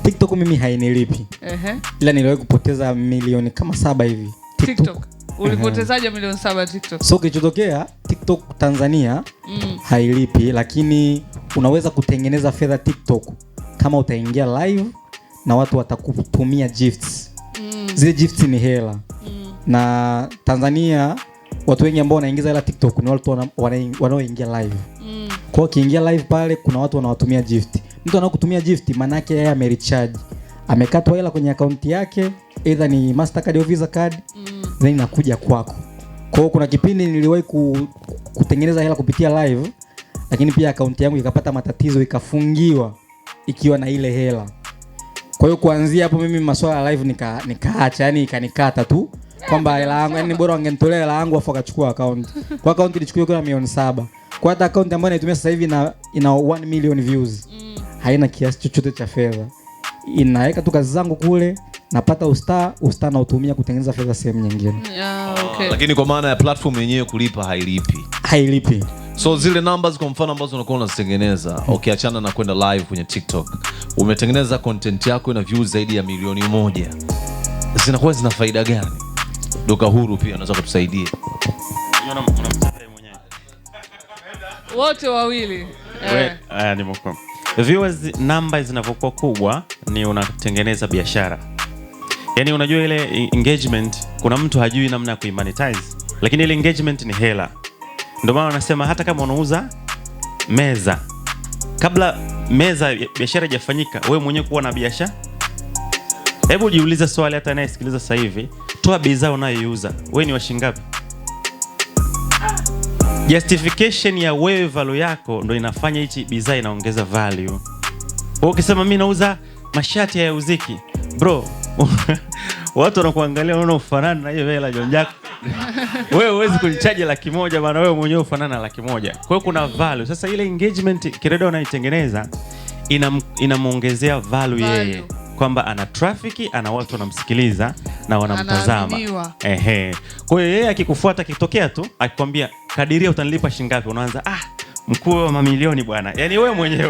TikTok mimi hainilipi. Ila niliwahi kupoteza milioni kama 7 hivi. TikTok. Ulipotezaje milioni 7 TikTok? So kilichotokea TikTok Tanzania hailipi, lakini unaweza kutengeneza fedha TikTok kama utaingia live na watu watakutumia gifts. Zile gifts ni hela. Na Tanzania watu wengi ambao wanaingiza hela TikTok ni watu wanaoingia live. Kwa hiyo ukiingia live pale kuna watu wanawatumia gift. Mtu anakutumia gift maana yake yeye amerecharge. Amekatwa hela kwenye akaunti yake, either ni Mastercard au Visa card, then inakuja kwako. Kwa hiyo kuna kipindi niliwahi kutengeneza hela kupitia live, lakini pia akaunti yangu ikapata matatizo, ikafungiwa ikiwa na ile hela. Kwa hiyo kuanzia hapo mimi masuala ya live nikaacha, yani ikanikata tu kwamba hela yangu, yani bora wangenitolea hela yangu afu akachukua account. Kwa account ilichukuliwa kwa milioni 7. Kwa hata account ambayo naitumia sasa hivi ina 1 million views. Haina kiasi chochote cha fedha. Inaweka tu kazi zangu kule, napata usta na utumia kutengeneza fedha sehemu nyingine. Okay. Lakini kwa maana ya platform yenyewe kulipa hailipi. So zile numbers kwa mfano ambazo unakuwa unazitengeneza, ukiachana na kwenda live kwenye TikTok, umetengeneza content yako ina views zaidi ya milioni 1. Zinakuwa zina faida gani? Duka Huru pia unaweza kutusaidia. Wote wawili. Ni mkono. Viewers numbers zinavyokuwa kubwa ni unatengeneza biashara. Yaani unajua ile engagement, kuna mtu hajui namna ya kuimonetize, lakini ile engagement ni hela. Ndio maana wanasema hata kama unauza meza, kabla meza biashara haijafanyika, wewe mwenyewe kuwa na biashara. Hebu jiulize swali, hata anayesikiliza sasa hivi, toa bidhaa unayouza, wewe ni wa shilingi ngapi? Justification ya wewe value yako ndio inafanya hichi bidhaa inaongeza value. Wewe ukisema mimi nauza mashati ya uziki, bro, watu wanakuangalia unaona ufanana na hiyo hela John Jack. Wewe huwezi kunicharge 100,000 maana wewe mwenyewe ufanana na 100,000. Kwa hiyo kuna value. Sasa ile engagement Kiredo unaitengeneza inamuongezea value yeye, kwamba ana traffic, ana watu wanamsikiliza na wanamtazama. Kwa hiyo yeye akikufuata kitokea tu akikwambia kadiria utanilipa shilingi ngapi, unaanza mkuu wa mamilioni bwana. Yaani wewe mwenyewe